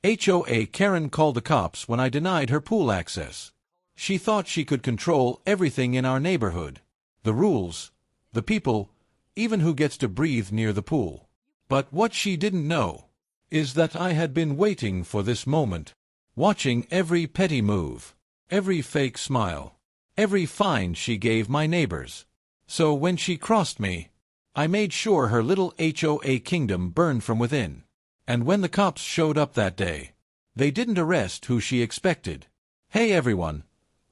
HOA Karen called the cops when I denied her pool access. She thought she could control everything in our neighborhood. The rules, the people, even who gets to breathe near the pool. But what she didn't know is that I had been waiting for this moment, watching every petty move, every fake smile, every fine she gave my neighbors. So when she crossed me, I made sure her little HOA kingdom burned from within. And when the cops showed up that day, they didn't arrest who she expected. Hey everyone,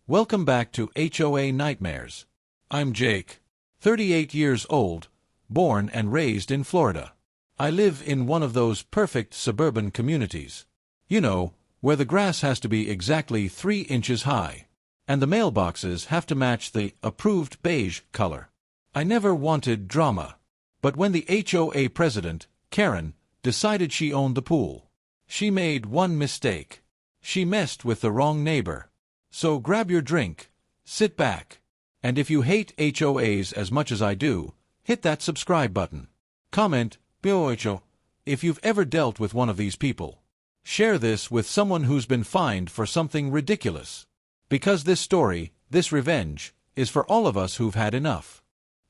welcome back to HOA Nightmares. I'm Jake, 38 years old, born and raised in Florida. I live in one of those perfect suburban communities. You know, where the grass has to be exactly 3 inches high, and the mailboxes have to match the approved beige color. I never wanted drama. But when the HOA president, Karen, decided she owned the pool, she made one mistake. She messed with the wrong neighbor. So grab your drink, sit back, and if you hate HOAs as much as I do, hit that subscribe button. Comment, BOOO HOA, if you've ever dealt with one of these people. Share this with someone who's been fined for something ridiculous. Because this story, this revenge, is for all of us who've had enough.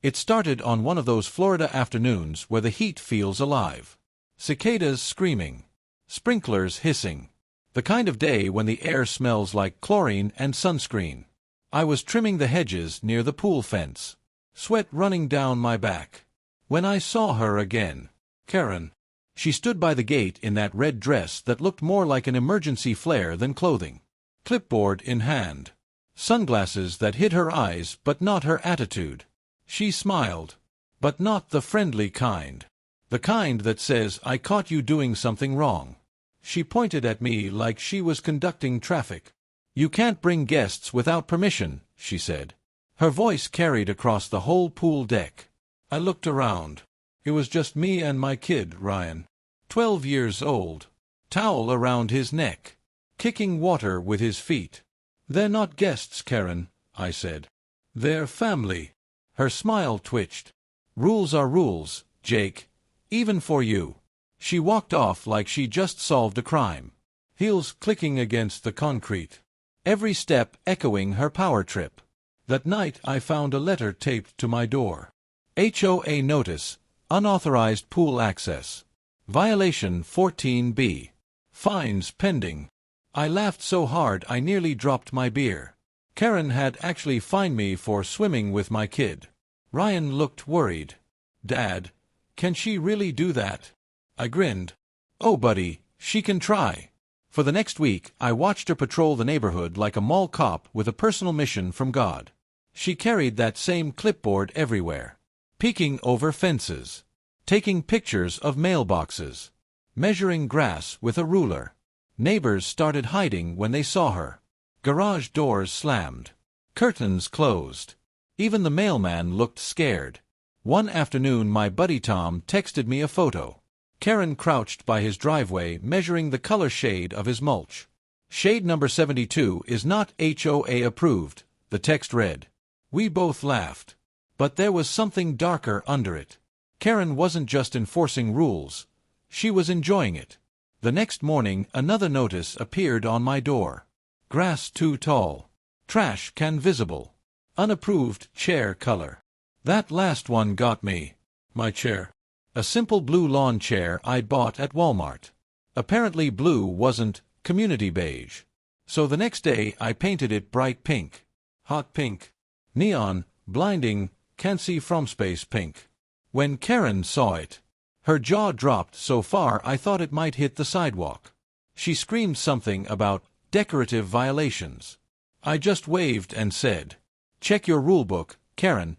It started on one of those Florida afternoons where the heat feels alive. Cicadas screaming, sprinklers hissing. The kind of day when the air smells like chlorine and sunscreen. I was trimming the hedges near the pool fence, sweat running down my back, when I saw her again. Karen. She stood by the gate in that red dress that looked more like an emergency flare than clothing. Clipboard in hand. Sunglasses that hid her eyes but not her attitude. She smiled, but not the friendly kind. The kind that says, I caught you doing something wrong. She pointed at me like she was conducting traffic. You can't bring guests without permission, she said. Her voice carried across the whole pool deck. I looked around. It was just me and my kid, Ryan. 12 years old. Towel around his neck. Kicking water with his feet. They're not guests, Karen, I said. They're family. Her smile twitched. Rules are rules, Jake. Even for you. She walked off like she just solved a crime. Heels clicking against the concrete. Every step echoing her power trip. That night I found a letter taped to my door. HOA notice. Unauthorized pool access. Violation 14B. Fines pending. I laughed so hard I nearly dropped my beer. Karen had actually fined me for swimming with my kid. Ryan looked worried. Dad, can she really do that? I grinned. Oh buddy, she can try. For the next week, I watched her patrol the neighborhood like a mall cop with a personal mission from God. She carried that same clipboard everywhere. Peeking over fences. Taking pictures of mailboxes. Measuring grass with a ruler. Neighbors started hiding when they saw her. Garage doors slammed. Curtains closed. Even the mailman looked scared. One afternoon my buddy Tom texted me a photo. Karen crouched by his driveway measuring the color shade of his mulch. Shade number 72 is not HOA approved, the text read. We both laughed. But there was something darker under it. Karen wasn't just enforcing rules. She was enjoying it. The next morning another notice appeared on my door. Grass too tall. Trash can visible. Unapproved chair color. That last one got me. My chair. A simple blue lawn chair I'd bought at Walmart. Apparently blue wasn't community beige. So the next day I painted it bright pink. Hot pink. Neon, blinding, can't see from space pink. When Karen saw it, her jaw dropped so far I thought it might hit the sidewalk. She screamed something about decorative violations. I just waved and said, check your rulebook, Karen.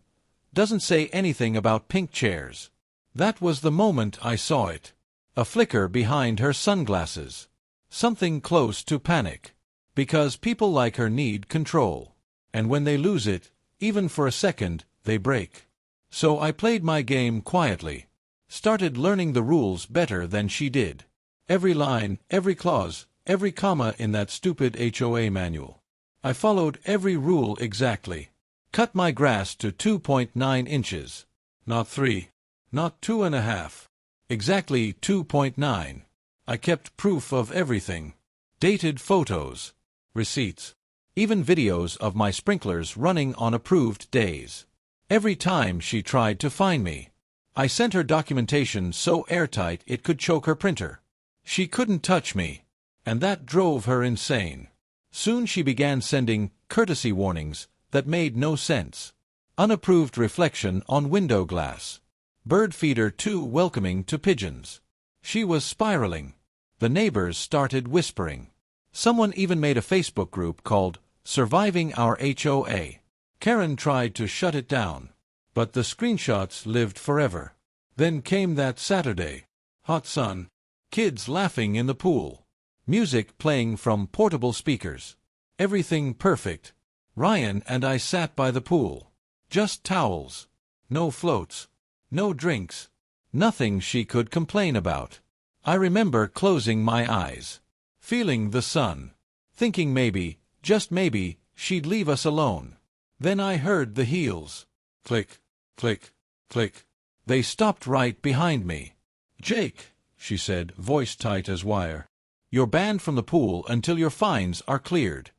Doesn't say anything about pink chairs. That was the moment I saw it. A flicker behind her sunglasses. Something close to panic. Because people like her need control. And when they lose it, even for a second, they break. So I played my game quietly. Started learning the rules better than she did. Every line, every clause, every comma in that stupid HOA manual. I followed every rule exactly. Cut my grass to 2.9 inches. Not 3. Not 2.5. Exactly 2.9. I kept proof of everything. Dated photos, receipts, even videos of my sprinklers running on approved days. Every time she tried to find me, I sent her documentation so airtight it could choke her printer. She couldn't touch me, and that drove her insane. Soon she began sending courtesy warnings that made no sense. Unapproved reflection on window glass. Bird feeder too welcoming to pigeons. She was spiraling. The neighbors started whispering. Someone even made a Facebook group called Surviving Our HOA. Karen tried to shut it down, but the screenshots lived forever. Then came that Saturday. Hot sun. Kids laughing in the pool. Music playing from portable speakers. Everything perfect. Ryan and I sat by the pool. Just towels. No floats. No drinks. Nothing she could complain about. I remember closing my eyes, feeling the sun, thinking maybe, just maybe, she'd leave us alone. Then I heard the heels. Click, click, click. They stopped right behind me. "Jake," she said, voice tight as wire. "You're banned from the pool until your fines are cleared."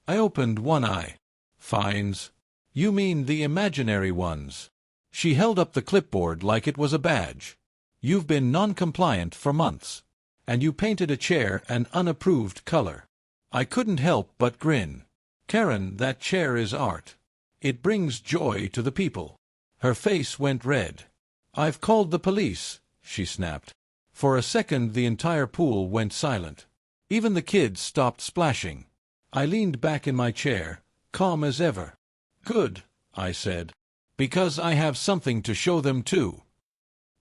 I opened one eye. "Fines? You mean the imaginary ones?" She held up the clipboard like it was a badge. "You've been non-compliant for months. And you painted a chair an unapproved color." I couldn't help but grin. "Karen, that chair is art. It brings joy to the people." Her face went red. "I've called the police," she snapped. For a second the entire pool went silent. Even the kids stopped splashing. I leaned back in my chair, calm as ever. "Good," I said. "Because I have something to show them too."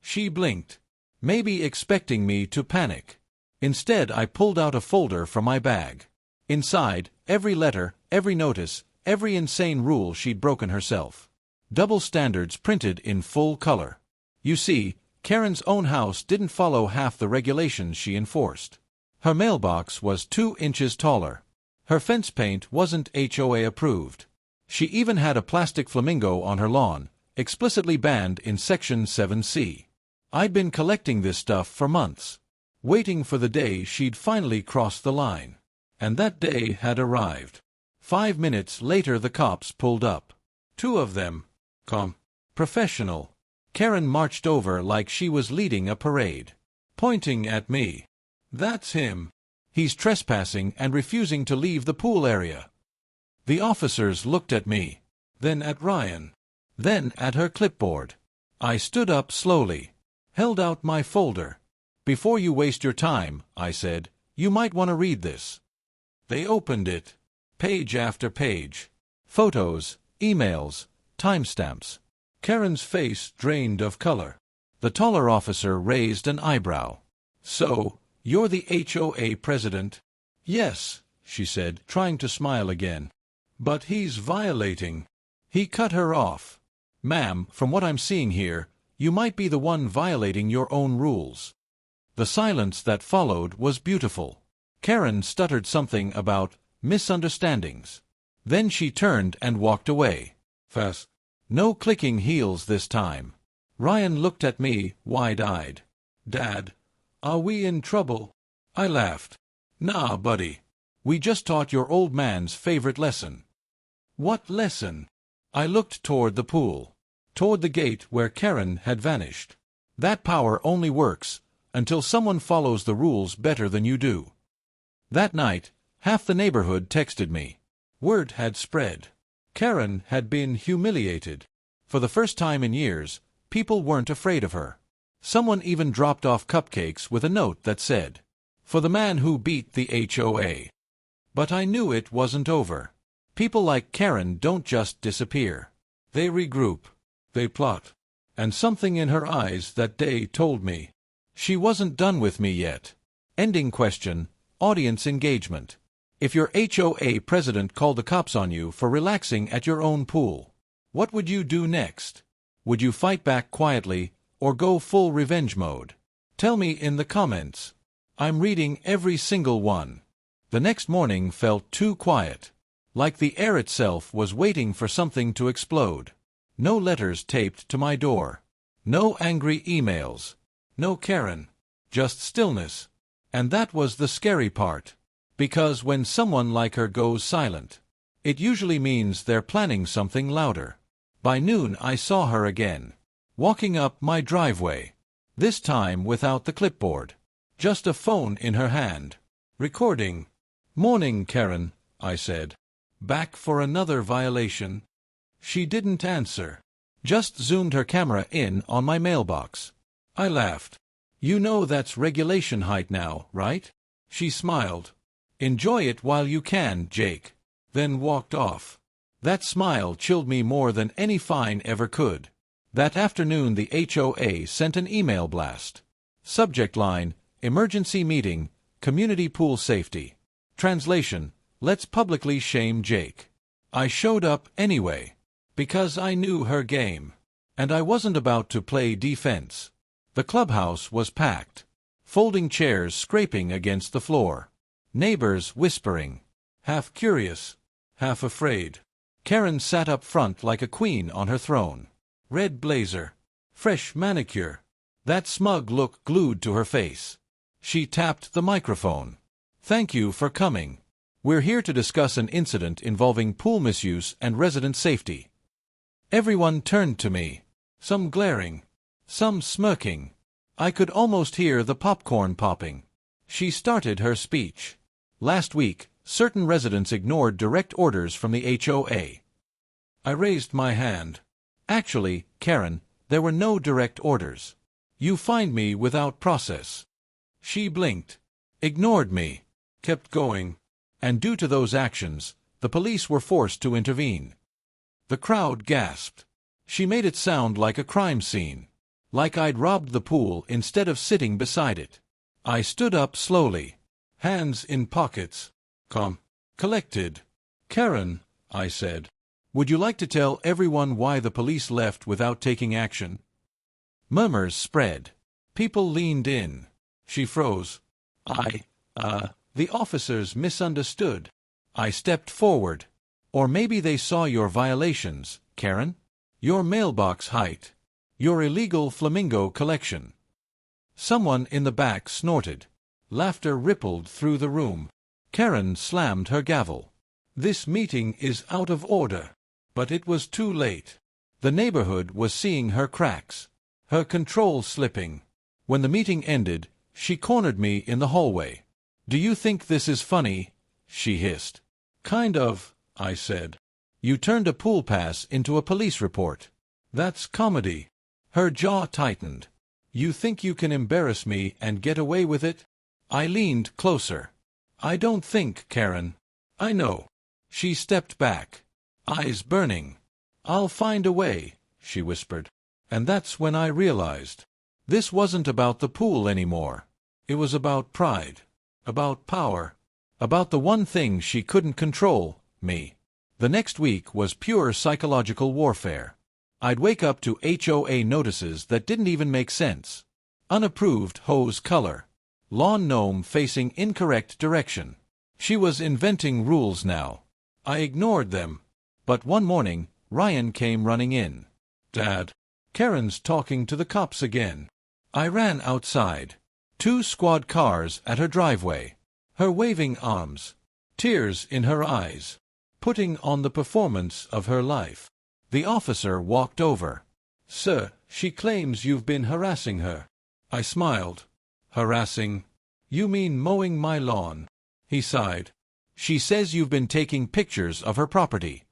She blinked, maybe expecting me to panic. Instead, I pulled out a folder from my bag. Inside, every letter, every notice, every insane rule she'd broken herself. Double standards printed in full color. You see, Karen's own house didn't follow half the regulations she enforced. Her mailbox was 2 inches taller. Her fence paint wasn't HOA approved. She even had a plastic flamingo on her lawn, explicitly banned in Section 7C. I'd been collecting this stuff for months, waiting for the day she'd finally cross the line. And that day had arrived. 5 minutes later the cops pulled up. 2 of them. Professional. Karen marched over like she was leading a parade, pointing at me. "That's him. He's trespassing and refusing to leave the pool area." The officers looked at me, then at Ryan, then at her clipboard. I stood up slowly, held out my folder. "Before you waste your time," I said, "you might want to read this." They opened it. Page after page. Photos, emails, timestamps. Karen's face drained of color. The taller officer raised an eyebrow. "So, you're the HOA president?" "Yes," she said, trying to smile again. "But he's violating." He cut her off. "Ma'am, from what I'm seeing here, you might be the one violating your own rules." The silence that followed was beautiful. Karen stuttered something about misunderstandings. Then she turned and walked away. Fast. No clicking heels this time. Ryan looked at me, wide-eyed. "Dad, are we in trouble?" I laughed. "Nah, buddy. We just taught your old man's favorite lesson." "What lesson?" I looked toward the pool, toward the gate where Karen had vanished. That power only works until someone follows the rules better than you do. That night, half the neighborhood texted me. Word had spread. Karen had been humiliated. For the first time in years, people weren't afraid of her. Someone even dropped off cupcakes with a note that said, "For the man who beat the HOA." But I knew it wasn't over. People like Karen don't just disappear. They regroup. They plot. And something in her eyes that day told me she wasn't done with me yet. Ending question, audience engagement. If your HOA president called the cops on you for relaxing at your own pool, what would you do next? Would you fight back quietly or go full revenge mode? Tell me in the comments. I'm reading every single one. The next morning felt too quiet, like the air itself was waiting for something to explode. No letters taped to my door. No angry emails. No Karen. Just stillness. And that was the scary part. Because when someone like her goes silent, it usually means they're planning something louder. By noon I saw her again, walking up my driveway. This time without the clipboard. Just a phone in her hand. Recording. "Morning, Karen," I said. "Back for another violation?" She didn't answer. Just zoomed her camera in on my mailbox. I laughed. "You know that's regulation height now, right?" She smiled. "Enjoy it while you can, Jake." Then walked off. That smile chilled me more than any fine ever could. That afternoon the HOA sent an email blast. Subject line, "Emergency meeting, community pool safety." Translation, "Let's publicly shame Jake." I showed up anyway. Because I knew her game. And I wasn't about to play defense. The clubhouse was packed. Folding chairs scraping against the floor. Neighbors whispering. Half curious, half afraid. Karen sat up front like a queen on her throne. Red blazer. Fresh manicure. That smug look glued to her face. She tapped the microphone. "Thank you for coming. We're here to discuss an incident involving pool misuse and resident safety." Everyone turned to me. Some glaring. Some smirking. I could almost hear the popcorn popping. She started her speech. "Last week, certain residents ignored direct orders from the HOA." I raised my hand. "Actually, Karen, there were no direct orders. You fined me without process." She blinked. Ignored me. Kept going. "And due to those actions, the police were forced to intervene." The crowd gasped. She made it sound like a crime scene. Like I'd robbed the pool instead of sitting beside it. I stood up slowly. Hands in pockets. Collected. "Karen," I said, "would you like to tell everyone why the police left without taking action?" Murmurs spread. People leaned in. She froze. The officers misunderstood." I stepped forward. "Or maybe they saw your violations, Karen. Your mailbox height. Your illegal flamingo collection." Someone in the back snorted. Laughter rippled through the room. Karen slammed her gavel. "This meeting is out of order." But it was too late. The neighborhood was seeing her cracks. Her control slipping. When the meeting ended, she cornered me in the hallway. "Do you think this is funny?" she hissed. "Kind of," I said. "You turned a pool pass into a police report. That's comedy." Her jaw tightened. "You think you can embarrass me and get away with it?" I leaned closer. "I don't think, Karen. I know." She stepped back. Eyes burning. "I'll find a way," she whispered. And that's when I realized. This wasn't about the pool anymore. It was about pride. About power. About the one thing she couldn't control, me. The next week was pure psychological warfare. I'd wake up to HOA notices that didn't even make sense. Unapproved hose color. Lawn gnome facing incorrect direction. She was inventing rules now. I ignored them. But one morning, Ryan came running in. "Dad, Karen's talking to the cops again." I ran outside. 2 squad cars at her driveway. Her waving arms. Tears in her eyes. Putting on the performance of her life. The officer walked over. "Sir, she claims you've been harassing her." I smiled. "Harassing? You mean mowing my lawn?" He sighed. "She says you've been taking pictures of her property."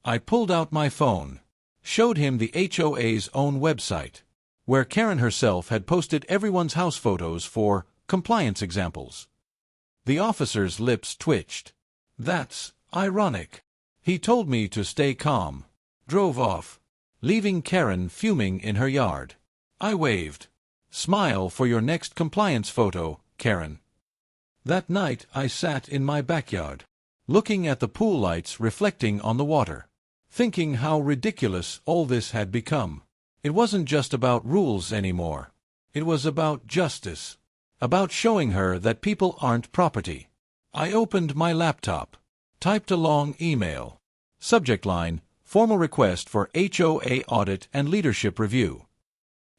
I pulled out my phone. Showed him the HOA's own website, where Karen herself had posted everyone's house photos for compliance examples. The officer's lips twitched. "That's ironic." He told me to stay calm. Drove off, leaving Karen fuming in her yard. I waved. "Smile for your next compliance photo, Karen." That night I sat in my backyard, looking at the pool lights reflecting on the water, thinking how ridiculous all this had become. It wasn't just about rules anymore. It was about justice. About showing her that people aren't property. I opened my laptop. Typed a long email. Subject line, "Formal request for HOA audit and leadership review."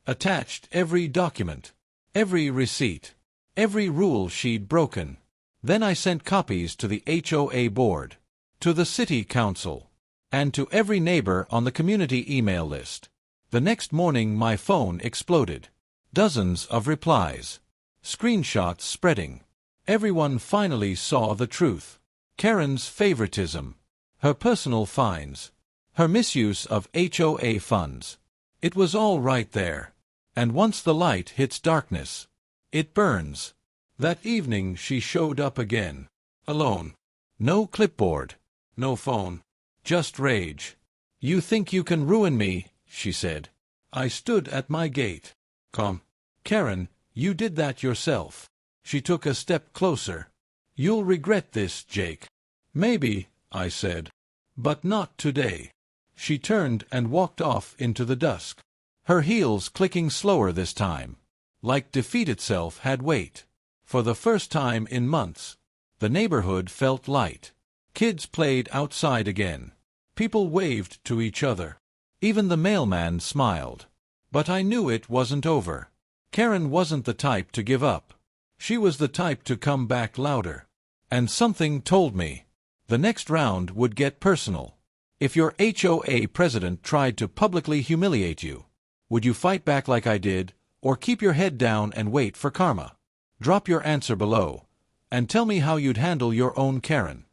Attached every document. Every receipt. every rule she'd broken. Then I sent copies to the HOA board, to the city council, and to every neighbor on the community email list. The next morning my phone exploded. Dozens of replies. Screenshots spreading. Everyone finally saw the truth. Karen's favoritism. Her personal fines. Her misuse of HOA funds. It was all right there. And once the light hits darkness, it burns. That evening she showed up again. Alone. No clipboard. No phone. Just rage. "You think you can ruin me," she said. I stood at my gate. "Come. Karen, you did that yourself." She took a step closer. "You'll regret this, Jake." "Maybe," I said. "But not today." She turned and walked off into the dusk. Her heels clicking slower this time. Like defeat itself had weight. For the first time in months, the neighborhood felt light. Kids played outside again. People waved to each other. Even the mailman smiled. But I knew it wasn't over. Karen wasn't the type to give up. She was the type to come back louder. And something told me the next round would get personal. If your HOA president tried to publicly humiliate you, would you fight back like I did, or keep your head down and wait for karma? Drop your answer below, and tell me how you'd handle your own Karen.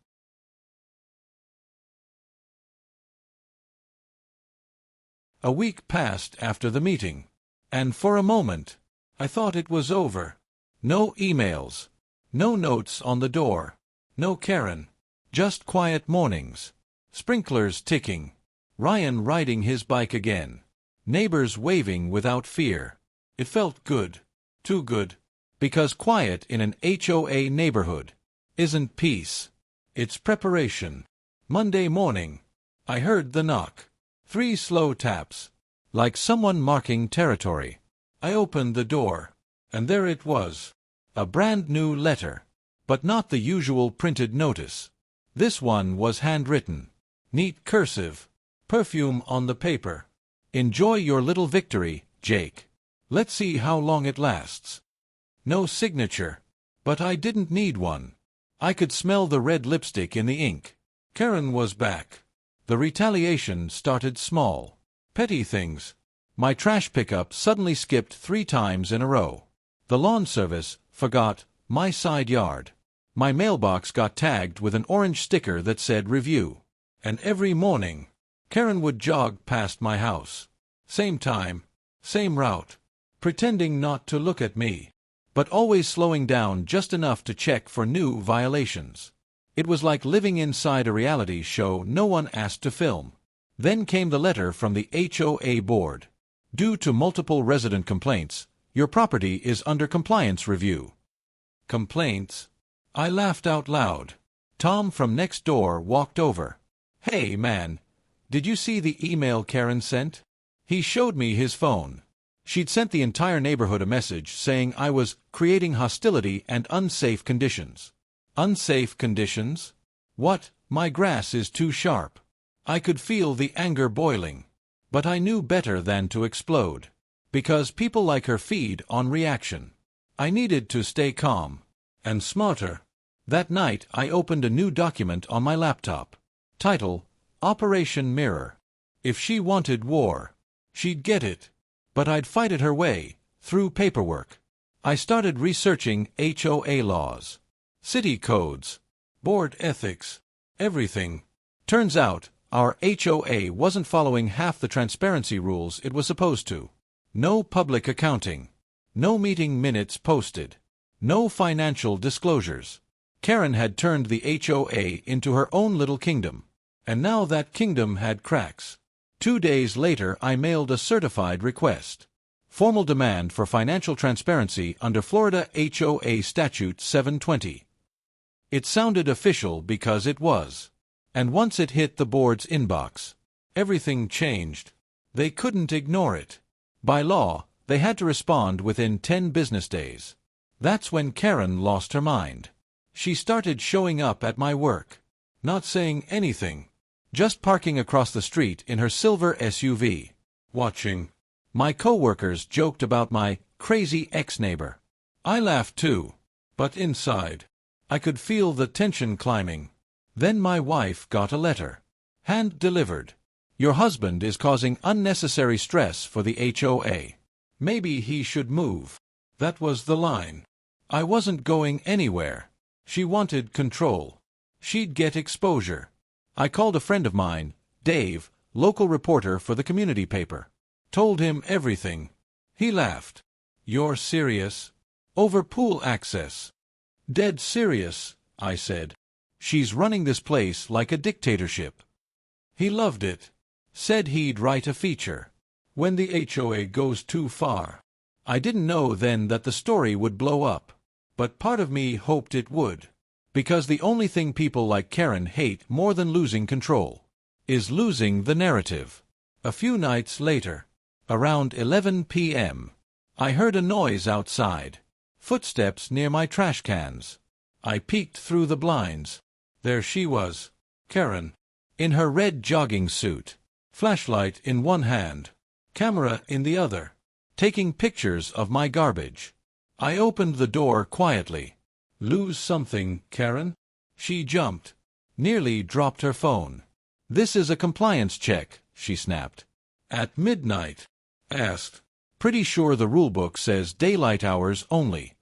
A week passed after the meeting, and for a moment, I thought it was over. No emails, no notes on the door, no Karen, just quiet mornings, sprinklers ticking, Ryan riding his bike again, neighbors waving without fear. It felt good, too good, because quiet in an HOA neighborhood isn't peace, it's preparation. Monday morning, I heard the knock. 3 slow taps, like someone marking territory. I opened the door, and there it was. A brand new letter, but not the usual printed notice. This one was handwritten. Neat cursive, perfume on the paper. "Enjoy your little victory, Jake. Let's see how long it lasts." No signature, but I didn't need one. I could smell the red lipstick in the ink. Karen was back. The retaliation started small. Petty things. My trash pickup suddenly skipped 3 times in a row. The lawn service forgot my side yard. My mailbox got tagged with an orange sticker that said review. And every morning, Karen would jog past my house. Same time, same route, pretending not to look at me, but always slowing down just enough to check for new violations. It was like living inside a reality show no one asked to film. Then came the letter from the HOA board. "Due to multiple resident complaints, your property is under compliance review." Complaints? I laughed out loud. Tom from next door walked over. "Hey, man, did you see the email Karen sent?" He showed me his phone. She'd sent the entire neighborhood a message saying I was creating hostility and unsafe conditions. Unsafe conditions? What? My grass is too sharp. I could feel the anger boiling. But I knew better than to explode. Because people like her feed on reaction. I needed to stay calm. And smarter. That night I opened a new document on my laptop. Title, Operation Mirror. If she wanted war, she'd get it. But I'd fight it her way, through paperwork. I started researching HOA laws. City codes, board ethics, everything. Turns out, our HOA wasn't following half the transparency rules it was supposed to. No public accounting. No meeting minutes posted. No financial disclosures. Karen had turned the HOA into her own little kingdom. And now that kingdom had cracks. 2 days later I mailed a certified request. Formal demand for financial transparency under Florida HOA Statute 720. It sounded official because it was. And once it hit the board's inbox, everything changed. They couldn't ignore it. By law, they had to respond within 10 business days. That's when Karen lost her mind. She started showing up at my work. Not saying anything. Just parking across the street in her silver SUV. Watching. My coworkers joked about my crazy ex-neighbor. I laughed too, but inside, I could feel the tension climbing. Then my wife got a letter. Hand-delivered. Your husband is causing unnecessary stress for the HOA. Maybe he should move. That was the line. I wasn't going anywhere. She wanted control. She'd get exposure. I called a friend of mine, Dave, local reporter for the community paper. Told him everything. He laughed. You're serious? Over pool access? Dead serious, I said. She's running this place like a dictatorship. He loved it. Said he'd write a feature. When the HOA goes too far. I didn't know then that the story would blow up. But part of me hoped it would. Because the only thing people like Karen hate more than losing control is losing the narrative. A few nights later, around 11 p.m., I heard a noise outside. Footsteps near my trash cans. I peeked through the blinds. There she was, Karen, in her red jogging suit, flashlight in one hand, camera in the other, taking pictures of my garbage. I opened the door quietly. Lose something, Karen? She jumped, nearly dropped her phone. This is a compliance check, she snapped. At midnight? Asked. Pretty sure the rulebook says daylight hours only.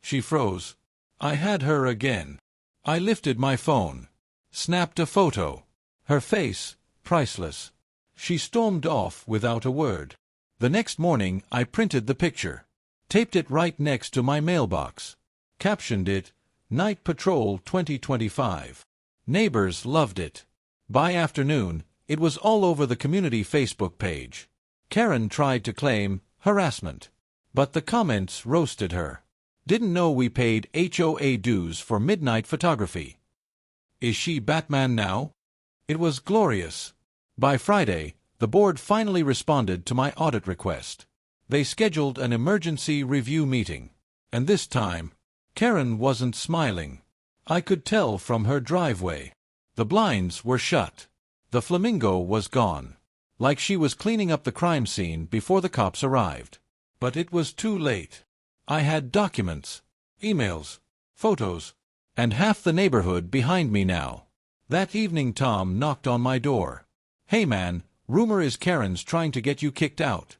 She froze. I had her again. I lifted my phone. Snapped a photo. Her face, priceless. She stormed off without a word. The next morning I printed the picture. Taped it right next to my mailbox. Captioned it, Night Patrol 2025. Neighbors loved it. By afternoon, it was all over the community Facebook page. Karen tried to claim harassment, but the comments roasted her. Didn't know we paid HOA dues for midnight photography. Is she Batman now? It was glorious. By Friday, the board finally responded to my audit request. They scheduled an emergency review meeting. And this time, Karen wasn't smiling. I could tell from her driveway. The blinds were shut. The flamingo was gone. Like she was cleaning up the crime scene before the cops arrived. But it was too late. I had documents, emails, photos, and half the neighborhood behind me now. That evening Tom knocked on my door. Hey man, rumor is Karen's trying to get you kicked out.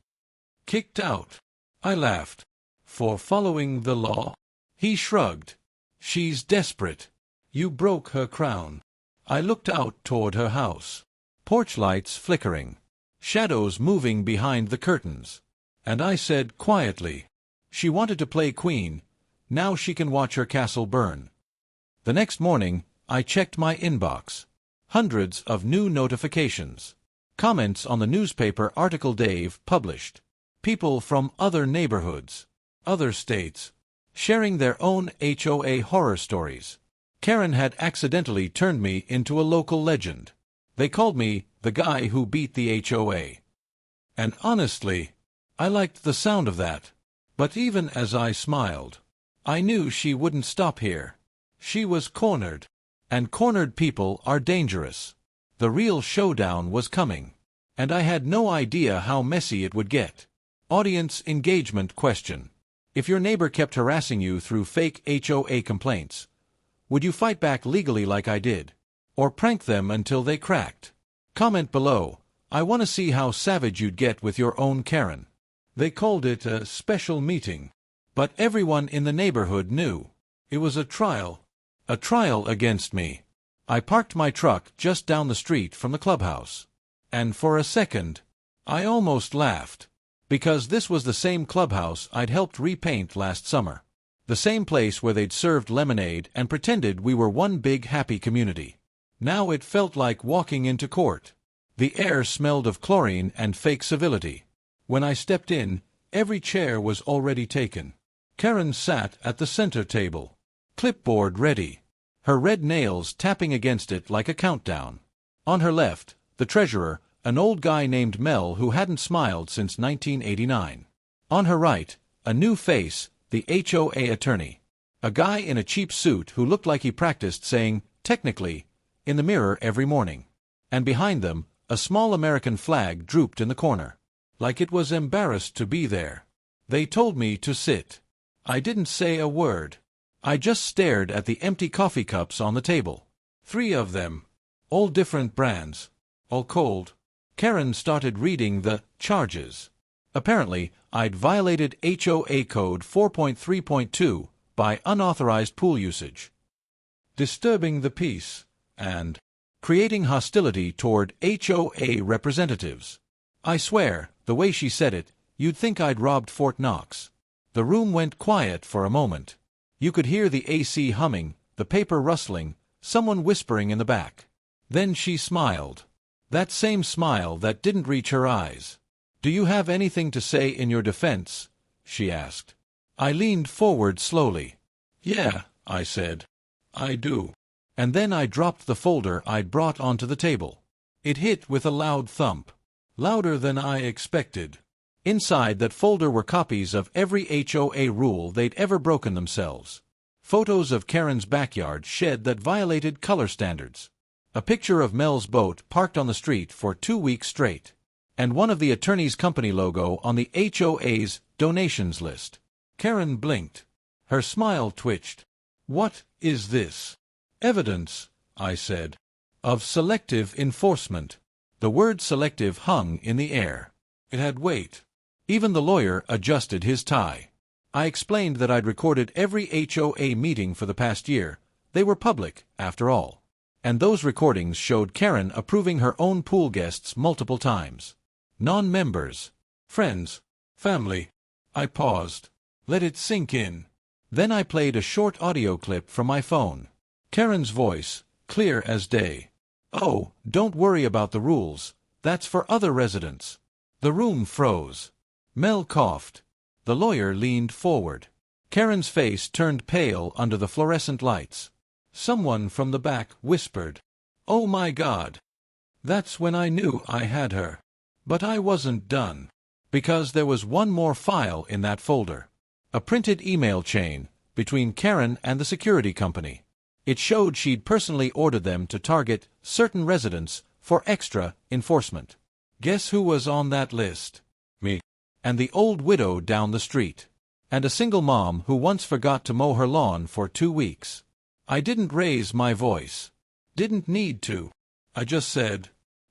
Kicked out? I laughed. For following the law? He shrugged. She's desperate. You broke her crown. I looked out toward her house. Porch lights flickering. Shadows moving behind the curtains. And I said quietly, she wanted to play queen. Now she can watch her castle burn. The next morning, I checked my inbox. Hundreds of new notifications. Comments on the newspaper article Dave published. People from other neighborhoods, other states, sharing their own HOA horror stories. Karen had accidentally turned me into a local legend. They called me the guy who beat the HOA. And honestly, I liked the sound of that. But even as I smiled, I knew she wouldn't stop here. She was cornered. And cornered people are dangerous. The real showdown was coming. And I had no idea how messy it would get. Audience engagement question. If your neighbor kept harassing you through fake HOA complaints, would you fight back legally like I did? Or prank them until they cracked? Comment below. I want to see how savage you'd get with your own Karen. They called it a special meeting. But everyone in the neighborhood knew. It was a trial. A trial against me. I parked my truck just down the street from the clubhouse. And for a second, I almost laughed. Because this was the same clubhouse I'd helped repaint last summer. The same place where they'd served lemonade and pretended we were one big happy community. Now it felt like walking into court. The air smelled of chlorine and fake civility. When I stepped in, every chair was already taken. Karen sat at the center table. Clipboard ready. Her red nails tapping against it like a countdown. On her left, the treasurer, an old guy named Mel who hadn't smiled since 1989. On her right, a new face, the HOA attorney. A guy in a cheap suit who looked like he practiced saying, technically, in the mirror every morning. And behind them, a small American flag drooped in the corner. Like it was embarrassed to be there. They told me to sit. I didn't say a word. I just stared at the empty coffee cups on the table. 3 of them. All different brands. All cold. Karen started reading the charges. Apparently, I'd violated HOA Code 4.3.2 by unauthorized pool usage, disturbing the peace, and creating hostility toward HOA representatives. I swear, the way she said it, you'd think I'd robbed Fort Knox. The room went quiet for a moment. You could hear the AC humming, the paper rustling, someone whispering in the back. Then she smiled. That same smile that didn't reach her eyes. "Do you have anything to say in your defense?" she asked. I leaned forward slowly. "Yeah," I said. "I do." And then I dropped the folder I'd brought onto the table. It hit with a loud thump. Louder than I expected. Inside that folder were copies of every HOA rule they'd ever broken themselves. Photos of Karen's backyard shed that violated color standards. A picture of Mel's boat parked on the street for 2 weeks straight. And one of the attorney's company logo on the HOA's donations list. Karen blinked. Her smile twitched. "What is this?" "Evidence," I said, "of selective enforcement." The word selective hung in the air. It had weight. Even the lawyer adjusted his tie. I explained that I'd recorded every HOA meeting for the past year. They were public, after all. And those recordings showed Karen approving her own pool guests multiple times. Non-members. Friends. Family. I paused. Let it sink in. Then I played a short audio clip from my phone. Karen's voice, clear as day. "Oh, don't worry about the rules. That's for other residents." The room froze. Mel coughed. The lawyer leaned forward. Karen's face turned pale under the fluorescent lights. Someone from the back whispered, "Oh my God." That's when I knew I had her. But I wasn't done. Because there was one more file in that folder. A printed email chain between Karen and the security company. It showed she'd personally ordered them to target certain residents for extra enforcement. Guess who was on that list? Me. And the old widow down the street. And a single mom who once forgot to mow her lawn for 2 weeks. I didn't raise my voice. Didn't need to. I just said,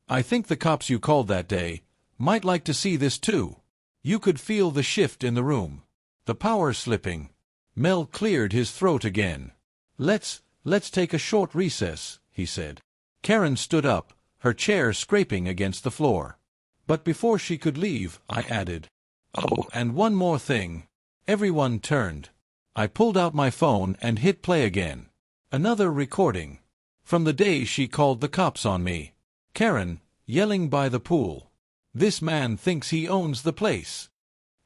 "I think the cops you called that day might like to see this too." You could feel the shift in the room. The power slipping. Mel cleared his throat again. Let's take a short recess," he said. Karen stood up, her chair scraping against the floor. But before she could leave, I added, "Oh, and one more thing." Everyone turned. I pulled out my phone and hit play again. Another recording. From the day she called the cops on me. Karen, yelling by the pool. "This man thinks he owns the place."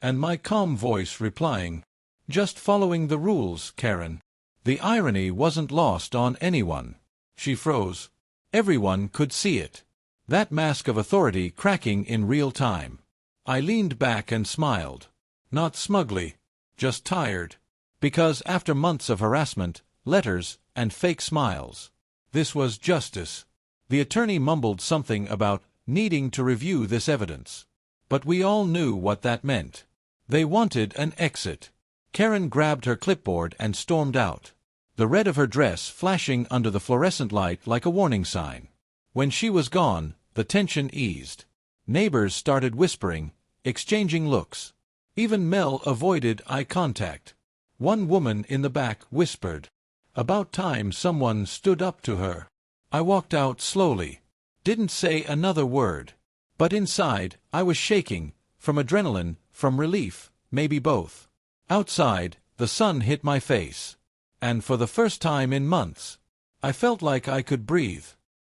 And my calm voice replying, "Just following the rules, Karen." The irony wasn't lost on anyone. She froze. Everyone could see it. That mask of authority cracking in real time. I leaned back and smiled. Not smugly. Just tired. Because after months of harassment, letters, and fake smiles, this was justice. The attorney mumbled something about needing to review this evidence. But we all knew what that meant. They wanted an exit. Karen grabbed her clipboard and stormed out. The red of her dress flashing under the fluorescent light like a warning sign. When she was gone, the tension eased. Neighbors started whispering, exchanging looks. Even Mel avoided eye contact. One woman in the back whispered, "About time someone stood up to her." I walked out slowly. Didn't say another word. But inside, I was shaking, from adrenaline, from relief, maybe both. Outside, the sun hit my face. And for the first time in months, I felt like I could breathe.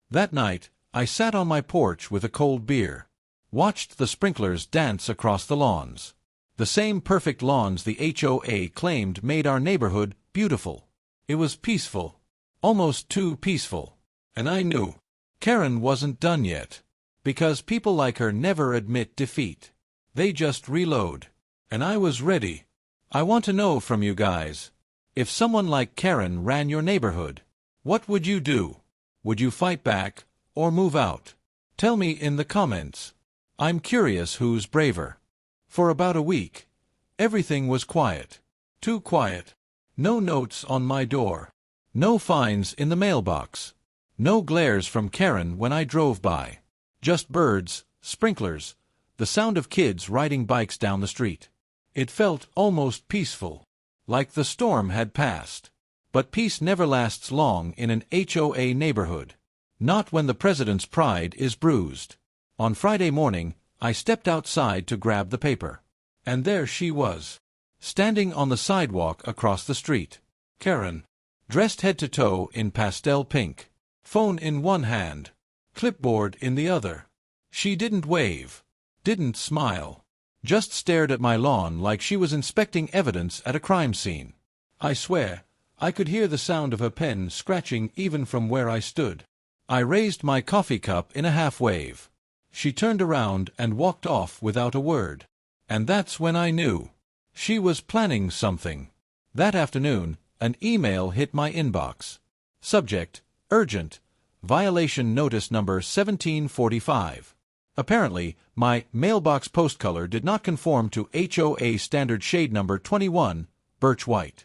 That night, I sat on my porch with a cold beer. Watched the sprinklers dance across the lawns. The same perfect lawns the HOA claimed made our neighborhood beautiful. It was peaceful. Almost too peaceful. And I knew Karen wasn't done yet. Because people like her never admit defeat. They just reload. And I was ready. I want to know from you guys. If someone like Karen ran your neighborhood, what would you do? Would you fight back, or move out? Tell me in the comments. I'm curious who's braver. For about a week, everything was quiet. Too quiet. No notes on my door. No fines in the mailbox. No glares from Karen when I drove by. Just birds, sprinklers, the sound of kids riding bikes down the street. It felt almost peaceful, like the storm had passed. But peace never lasts long in an HOA neighborhood. Not when the president's pride is bruised. On Friday morning, I stepped outside to grab the paper. And there she was, standing on the sidewalk across the street. Karen, dressed head to toe in pastel pink, phone in one hand, clipboard in the other. She didn't wave, didn't smile, just stared at my lawn like she was inspecting evidence at a crime scene. I swear, I could hear the sound of her pen scratching even from where I stood. I raised my coffee cup in a half-wave. She turned around and walked off without a word. And that's when I knew. She was planning something. That afternoon, an email hit my inbox. Subject, urgent, violation notice number 1745. Apparently, my mailbox post color did not conform to HOA standard shade number 21, birch white.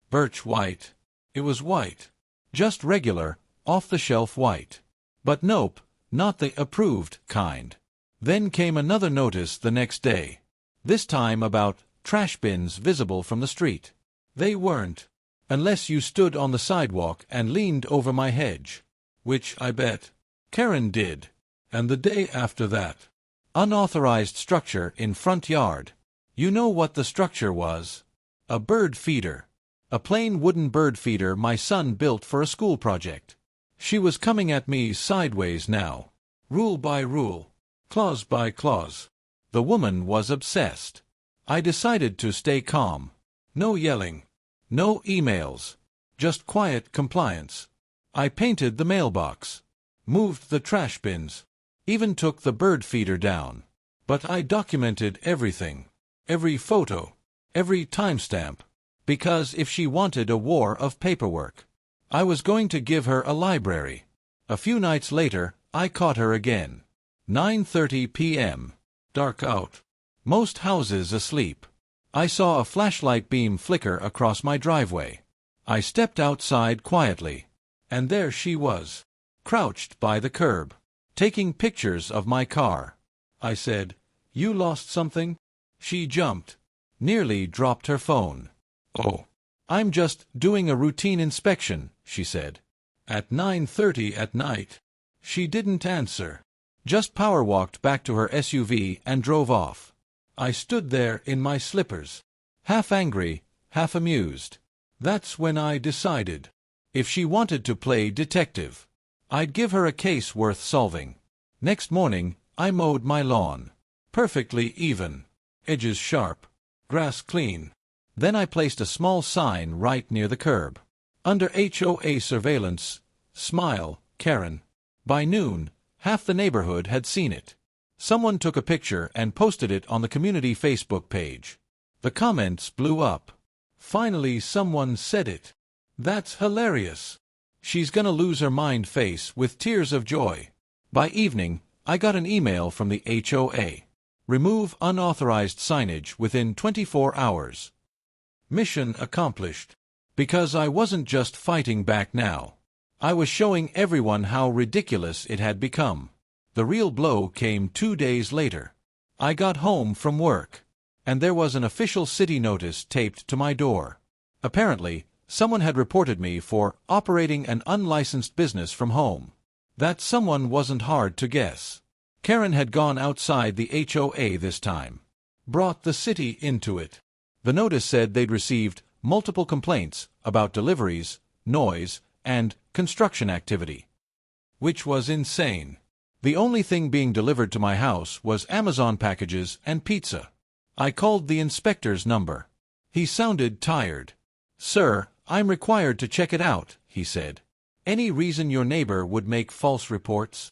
Birch white. It was white. Just regular, off-the-shelf white. But nope, not the approved kind. Then came another notice the next day. This time about trash bins visible from the street. They weren't, unless you stood on the sidewalk and leaned over my hedge. Which I bet Karen did. And the day after that, unauthorized structure in front yard. You know what the structure was? A bird feeder. A plain wooden bird feeder my son built for a school project. She was coming at me sideways now. Rule by rule. Clause by clause. The woman was obsessed. I decided to stay calm. No yelling. No emails. Just quiet compliance. I painted the mailbox. Moved the trash bins. Even took the bird feeder down. But I documented everything. Every photo. Every timestamp. Because if she wanted a war of paperwork, I was going to give her a library. A few nights later, I caught her again. 9:30 p.m. Dark out. Most houses asleep. I saw a flashlight beam flicker across my driveway. I stepped outside quietly. And there she was, crouched by the curb, taking pictures of my car. I said, "You lost something?" She jumped. Nearly dropped her phone. "Oh, I'm just doing a routine inspection," she said. At 9:30 at night. She didn't answer. Just power-walked back to her SUV and drove off. I stood there in my slippers, half angry, half amused. That's when I decided. If she wanted to play detective, I'd give her a case worth solving. Next morning, I mowed my lawn. Perfectly even. Edges sharp. Grass clean. Then I placed a small sign right near the curb. Under HOA surveillance, smile, Karen. By noon, half the neighborhood had seen it. Someone took a picture and posted it on the community Facebook page. The comments blew up. Finally someone said it. "That's hilarious. She's gonna lose her mind" face with tears of joy. By evening, I got an email from the HOA. Remove unauthorized signage within 24 hours. Mission accomplished. Because I wasn't just fighting back now. I was showing everyone how ridiculous it had become. The real blow came 2 days later. I got home from work, and there was an official city notice taped to my door. Apparently, someone had reported me for operating an unlicensed business from home. That someone wasn't hard to guess. Karen had gone outside the HOA this time. Brought the city into it. The notice said they'd received multiple complaints about deliveries, noise, and construction activity. Which was insane. The only thing being delivered to my house was Amazon packages and pizza. I called the inspector's number. He sounded tired. "Sir, I'm required to check it out," he said. "Any reason your neighbor would make false reports?"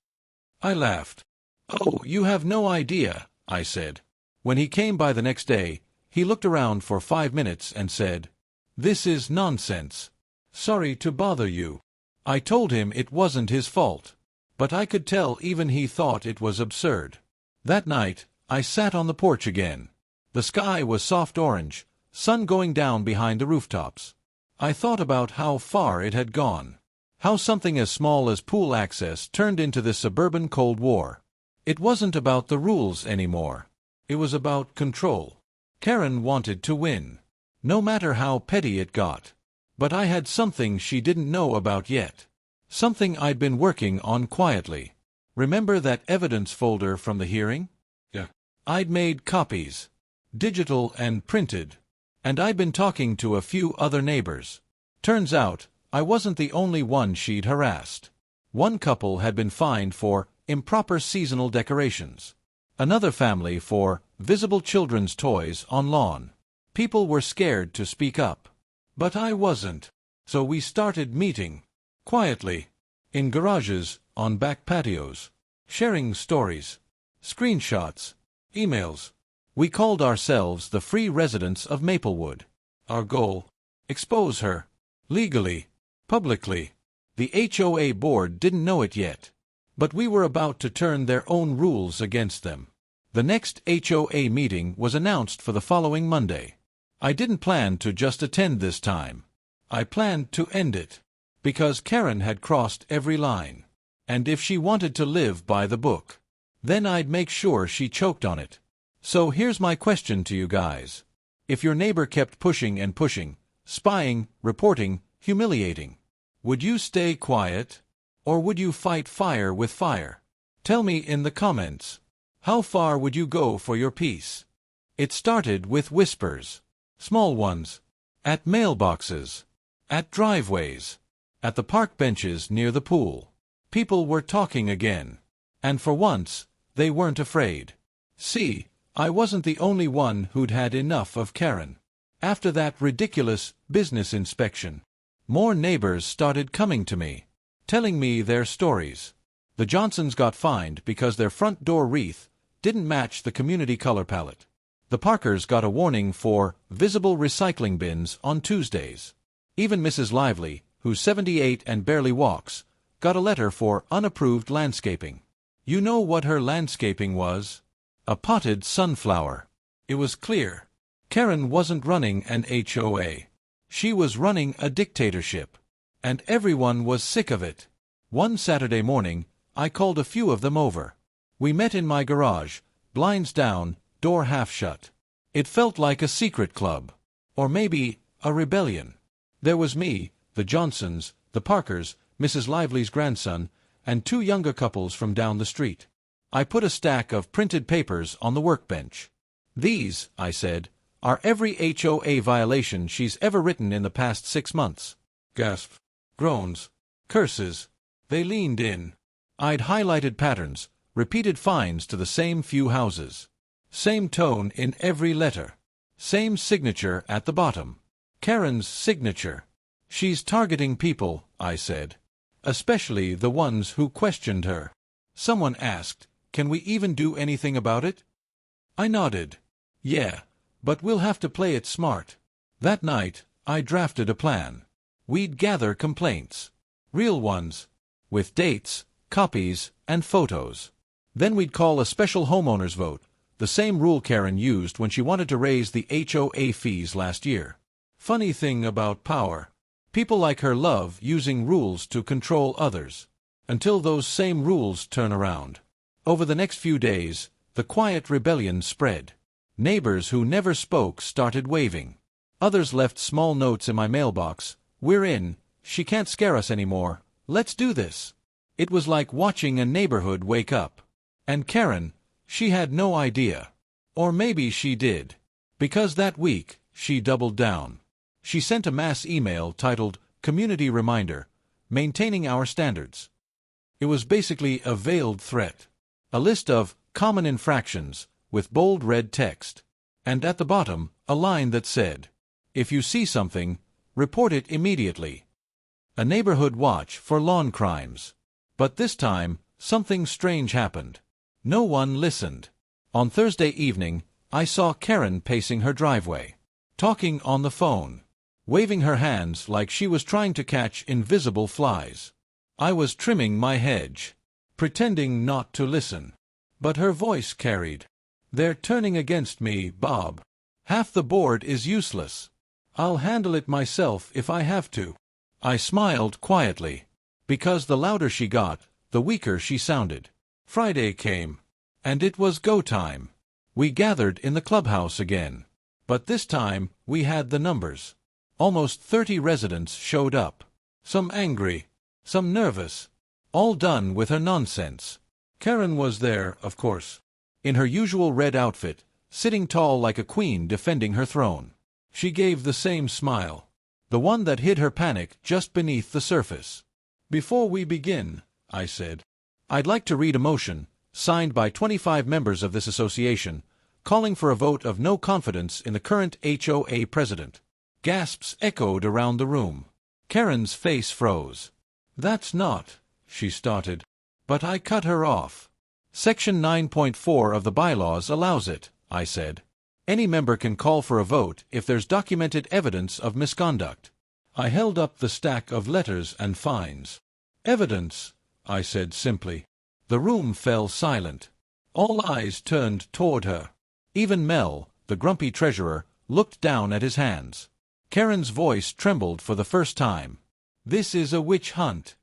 I laughed. "Oh, you have no idea," I said. When he came by the next day, he looked around for 5 minutes and said, "This is nonsense. Sorry to bother you." I told him it wasn't his fault. But I could tell even he thought it was absurd. That night, I sat on the porch again. The sky was soft orange, sun going down behind the rooftops. I thought about how far it had gone. How something as small as pool access turned into this suburban Cold War. It wasn't about the rules anymore. It was about control. Karen wanted to win, no matter how petty it got. But I had something she didn't know about yet. Something I'd been working on quietly. Remember that evidence folder from the hearing? Yeah. I'd made copies, digital and printed, and I'd been talking to a few other neighbors. Turns out, I wasn't the only one she'd harassed. One couple had been fined for improper seasonal decorations. Another family for visible children's toys on lawn. People were scared to speak up. But I wasn't. So we started meeting. Quietly. In garages, on back patios. Sharing stories. Screenshots. Emails. We called ourselves the Free Residents of Maplewood. Our goal? Expose her. Legally. Publicly. The HOA board didn't know it yet. But we were about to turn their own rules against them. The next HOA meeting was announced for the following Monday. I didn't plan to just attend this time. I planned to end it. Because Karen had crossed every line. And if she wanted to live by the book, then I'd make sure she choked on it. So here's my question to you guys. If your neighbor kept pushing and pushing, spying, reporting, humiliating, would you stay quiet? Or would you fight fire with fire? Tell me in the comments. How far would you go for your peace? It started with whispers. Small ones. At mailboxes. At driveways. At the park benches near the pool. People were talking again. And for once, they weren't afraid. See, I wasn't the only one who'd had enough of Karen. After that ridiculous business inspection, more neighbors started coming to me, telling me their stories. The Johnsons got fined because their front door wreath didn't match the community color palette. The Parkers got a warning for visible recycling bins on Tuesdays. Even Mrs. Lively, who's 78 and barely walks, got a letter for unapproved landscaping. You know what her landscaping was? A potted sunflower. It was clear. Karen wasn't running an HOA. She was running a dictatorship. And everyone was sick of it. One Saturday morning, I called a few of them over. We met in my garage, blinds down, door half shut. It felt like a secret club. Or maybe a rebellion. There was me, the Johnsons, the Parkers, Mrs. Lively's grandson, and two younger couples from down the street. I put a stack of printed papers on the workbench. These, I said, are every HOA violation she's ever written in the past 6 months. Gasp. Groans. Curses. They leaned in. I'd highlighted patterns, repeated fines to the same few houses. Same tone in every letter. Same signature at the bottom. Karen's signature. She's targeting people, I said. Especially the ones who questioned her. Someone asked, can we even do anything about it? I nodded. Yeah, but we'll have to play it smart. That night, I drafted a plan. We'd gather complaints. Real ones. With dates, copies, and photos. Then we'd call a special homeowners vote, the same rule Karen used when she wanted to raise the HOA fees last year. Funny thing about power. People like her love using rules to control others. Until those same rules turn around. Over the next few days, the quiet rebellion spread. Neighbors who never spoke started waving. Others left small notes in my mailbox. We're in. She can't scare us anymore. Let's do this. It was like watching a neighborhood wake up. And Karen, she had no idea. Or maybe she did. Because that week, she doubled down. She sent a mass email titled, Community Reminder, Maintaining Our Standards. It was basically a veiled threat. A list of common infractions with bold red text. And at the bottom, a line that said, if you see something, report it immediately. A neighborhood watch for lawn crimes. But this time, something strange happened. No one listened. On Thursday evening, I saw Karen pacing her driveway, talking on the phone, waving her hands like she was trying to catch invisible flies. I was trimming my hedge, pretending not to listen. But her voice carried. They're turning against me, Bob. Half the board is useless. I'll handle it myself if I have to. I smiled quietly, because the louder she got, the weaker she sounded. Friday came, and it was go time. We gathered in the clubhouse again. But this time, we had the numbers. Almost 30 residents showed up. Some angry, some nervous, all done with her nonsense. Karen was there, of course, in her usual red outfit, sitting tall like a queen defending her throne. She gave the same smile, the one that hid her panic just beneath the surface. "Before we begin," I said, "I'd like to read a motion, signed by 25 members of this association, calling for a vote of no confidence in the current HOA president." Gasps echoed around the room. Karen's face froze. "That's not," she started, but I cut her off. "Section 9.4 of the bylaws allows it," I said. "Any member can call for a vote if there's documented evidence of misconduct." I held up the stack of letters and fines. "Evidence," I said simply. The room fell silent. All eyes turned toward her. Even Mel, the grumpy treasurer, looked down at his hands. Karen's voice trembled for the first time. "This is a witch hunt."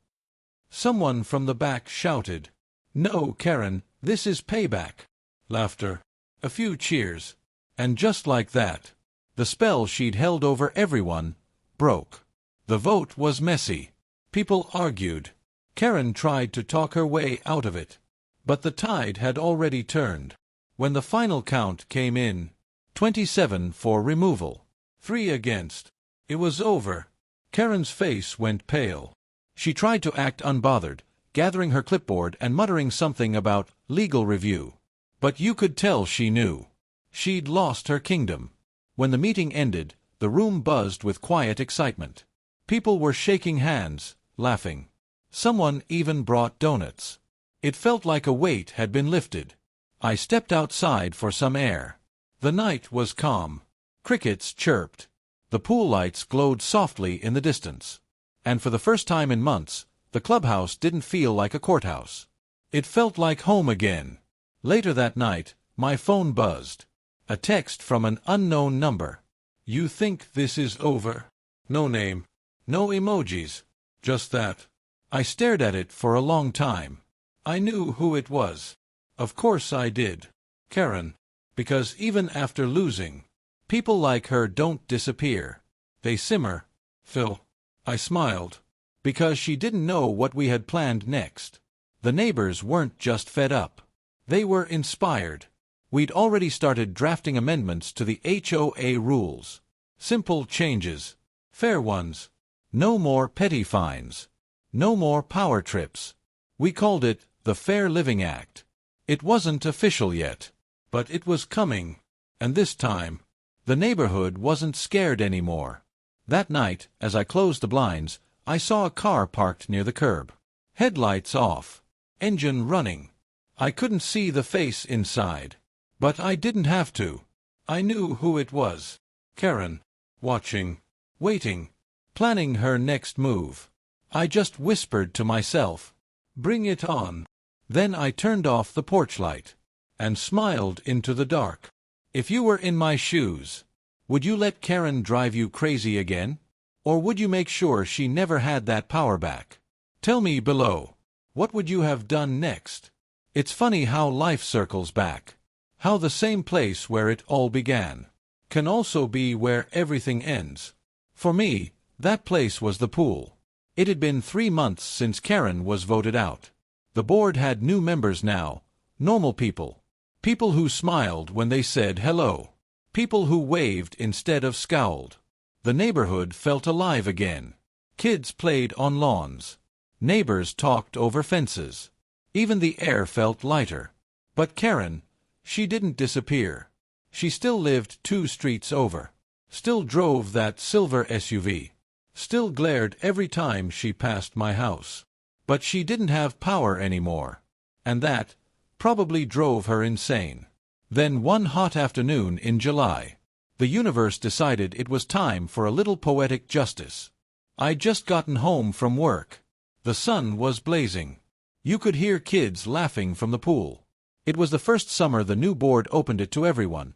Someone from the back shouted, "No, Karen, this is payback." Laughter. A few cheers. And just like that, the spell she'd held over everyone broke. The vote was messy. People argued. Karen tried to talk her way out of it. But the tide had already turned. When the final count came in, 27 for removal, 3 against, it was over. Karen's face went pale. She tried to act unbothered, gathering her clipboard and muttering something about legal review. But you could tell she knew. She'd lost her kingdom. When the meeting ended, the room buzzed with quiet excitement. People were shaking hands, laughing. Someone even brought donuts. It felt like a weight had been lifted. I stepped outside for some air. The night was calm. Crickets chirped. The pool lights glowed softly in the distance. And for the first time in months, the clubhouse didn't feel like a courthouse. It felt like home again. Later that night, my phone buzzed. A text from an unknown number. "You think this is over?" No name. No emojis. Just that. I stared at it for a long time. I knew who it was. Of course I did. Karen. Because even after losing, people like her don't disappear. They simmer. Phil. I smiled. Because she didn't know what we had planned next. The neighbors weren't just fed up. They were inspired. We'd already started drafting amendments to the HOA rules. Simple changes. Fair ones. No more petty fines. No more power trips. We called it the Fair Living Act. It wasn't official yet, but it was coming. And this time, the neighborhood wasn't scared anymore. That night, as I closed the blinds, I saw a car parked near the curb. Headlights off. Engine running. I couldn't see the face inside. But I didn't have to. I knew who it was. Karen. Watching. Waiting. Planning her next move. I just whispered to myself, "Bring it on." Then I turned off the porch light and smiled into the dark. If you were in my shoes, would you let Karen drive you crazy again? Or would you make sure she never had that power back? Tell me below. What would you have done next? It's funny how life circles back. How the same place where it all began can also be where everything ends. For me, that place was the pool. It had been 3 months since Karen was voted out. The board had new members now, normal people. People who smiled when they said hello. People who waved instead of scowled. The neighborhood felt alive again. Kids played on lawns. Neighbors talked over fences. Even the air felt lighter. But Karen, she didn't disappear. She still lived 2 streets over. Still drove that silver SUV. Still glared every time she passed my house. But she didn't have power anymore. And that probably drove her insane. Then one hot afternoon in July, the universe decided it was time for a little poetic justice. I'd just gotten home from work. The sun was blazing. You could hear kids laughing from the pool. It was the first summer the new board opened it to everyone.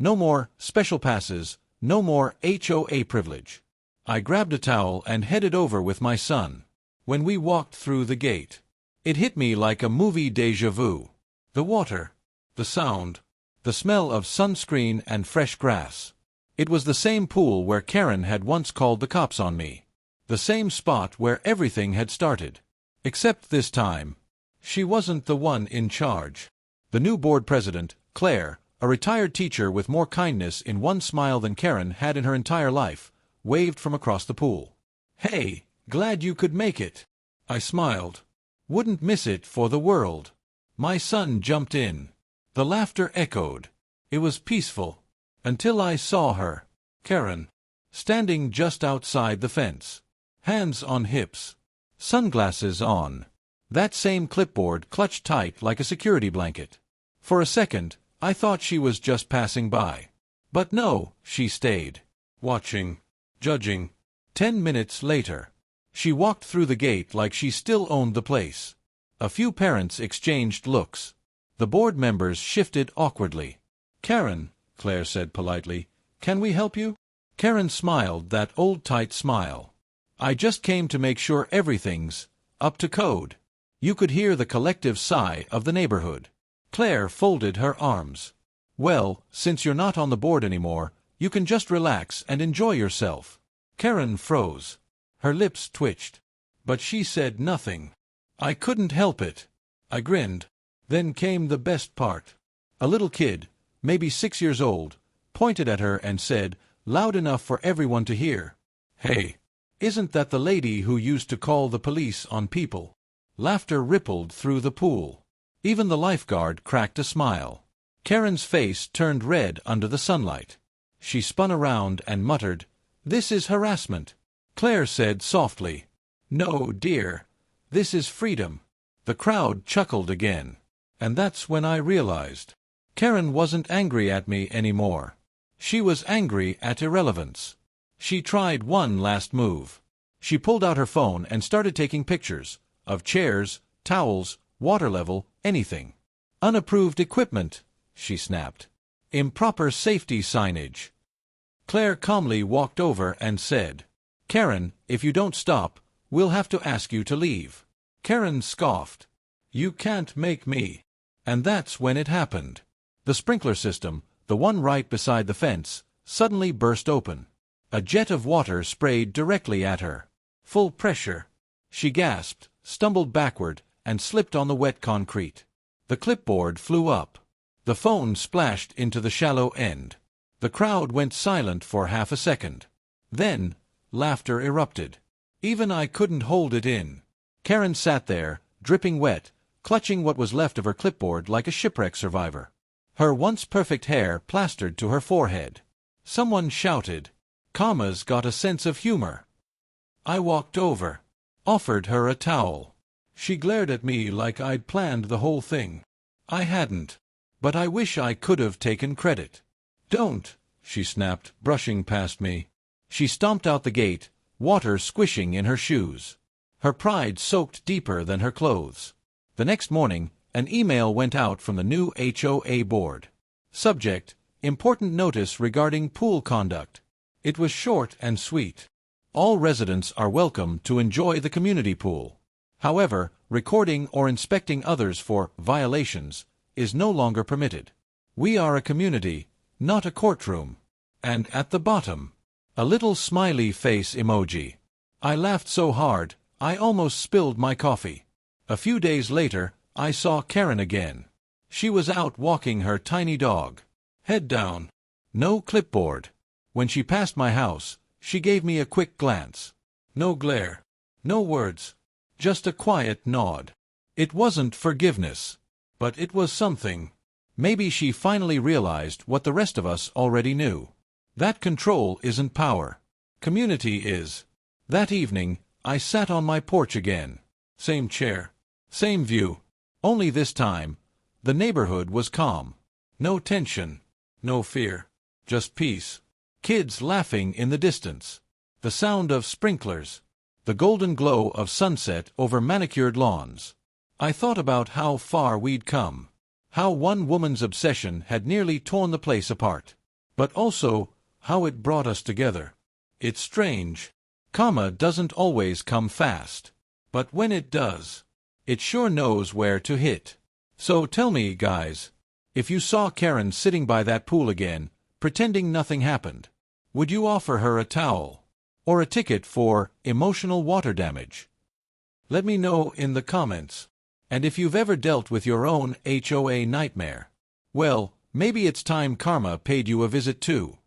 No more special passes, no more HOA privilege. I grabbed a towel and headed over with my son. When we walked through the gate, it hit me like a movie déjà vu. The water, the sound, the smell of sunscreen and fresh grass. It was the same pool where Karen had once called the cops on me. The same spot where everything had started. Except this time, she wasn't the one in charge. The new board president, Claire, a retired teacher with more kindness in one smile than Karen had in her entire life, waved from across the pool. "Hey, glad you could make it." I smiled. Wouldn't miss it for the world. My son jumped in. The laughter echoed. It was peaceful. Until I saw her, Karen, standing just outside the fence. Hands on hips. Sunglasses on. That same clipboard clutched tight like a security blanket. For a second, I thought she was just passing by. But no, she stayed. Watching. Judging. 10 minutes later, she walked through the gate like she still owned the place. A few parents exchanged looks. The board members shifted awkwardly. "Karen," Claire said politely, "can we help you?" Karen smiled that old tight smile. "I just came to make sure everything's up to code." You could hear the collective sigh of the neighborhood. Claire folded her arms. "Well, since you're not on the board anymore, you can just relax and enjoy yourself." Karen froze. Her lips twitched. But she said nothing. I couldn't help it. I grinned. Then came the best part. A little kid, maybe 6 years old, pointed at her and said, loud enough for everyone to hear, "Hey, isn't that the lady who used to call the police on people?" Laughter rippled through the pool. Even the lifeguard cracked a smile. Karen's face turned red under the sunlight. She spun around and muttered, "This is harassment." Claire said softly, "No, dear. This is freedom." The crowd chuckled again. And that's when I realized. Karen wasn't angry at me anymore. She was angry at irrelevance. She tried one last move. She pulled out her phone and started taking pictures of chairs, towels, water level, anything. "Unapproved equipment," she snapped. "Improper safety signage." Claire calmly walked over and said, "Karen, if you don't stop, we'll have to ask you to leave." Karen scoffed. "You can't make me." And that's when it happened. The sprinkler system, the one right beside the fence, suddenly burst open. A jet of water sprayed directly at her. Full pressure. She gasped, stumbled backward, and slipped on the wet concrete. The clipboard flew up. The phone splashed into the shallow end. The crowd went silent for half a second. Then, laughter erupted. Even I couldn't hold it in. Karen sat there, dripping wet, clutching what was left of her clipboard like a shipwreck survivor. Her once perfect hair plastered to her forehead. Someone shouted. Commas got a sense of humor. I walked over, offered her a towel. She glared at me like I'd planned the whole thing. I hadn't. But I wish I could have taken credit. "Don't," she snapped, brushing past me. She stomped out the gate, water squishing in her shoes. Her pride soaked deeper than her clothes. The next morning, an email went out from the new HOA board. Subject: Important notice regarding pool conduct. It was short and sweet. All residents are welcome to enjoy the community pool. However, recording or inspecting others for violations is no longer permitted. We are a community, not a courtroom. And at the bottom, a little smiley face emoji. I laughed so hard, I almost spilled my coffee. A few days later, I saw Karen again. She was out walking her tiny dog. Head down. No clipboard. When she passed my house, she gave me a quick glance. No glare. No words. Just a quiet nod. It wasn't forgiveness. But it was something. Maybe she finally realized what the rest of us already knew. That control isn't power. Community is. That evening, I sat on my porch again. Same chair. Same view. Only this time, the neighborhood was calm. No tension. No fear. Just peace. Kids laughing in the distance. The sound of sprinklers. The golden glow of sunset over manicured lawns. I thought about how far we'd come. How one woman's obsession had nearly torn the place apart. but also how it brought us together. It's strange. Karma doesn't always come fast, but when it does, it sure knows where to hit. So tell me, guys, if you saw Karen sitting by that pool again, pretending nothing happened, would you offer her a towel or a ticket for emotional water damage? Let me know in the comments. And if you've ever dealt with your own HOA nightmare, well, maybe it's time karma paid you a visit too.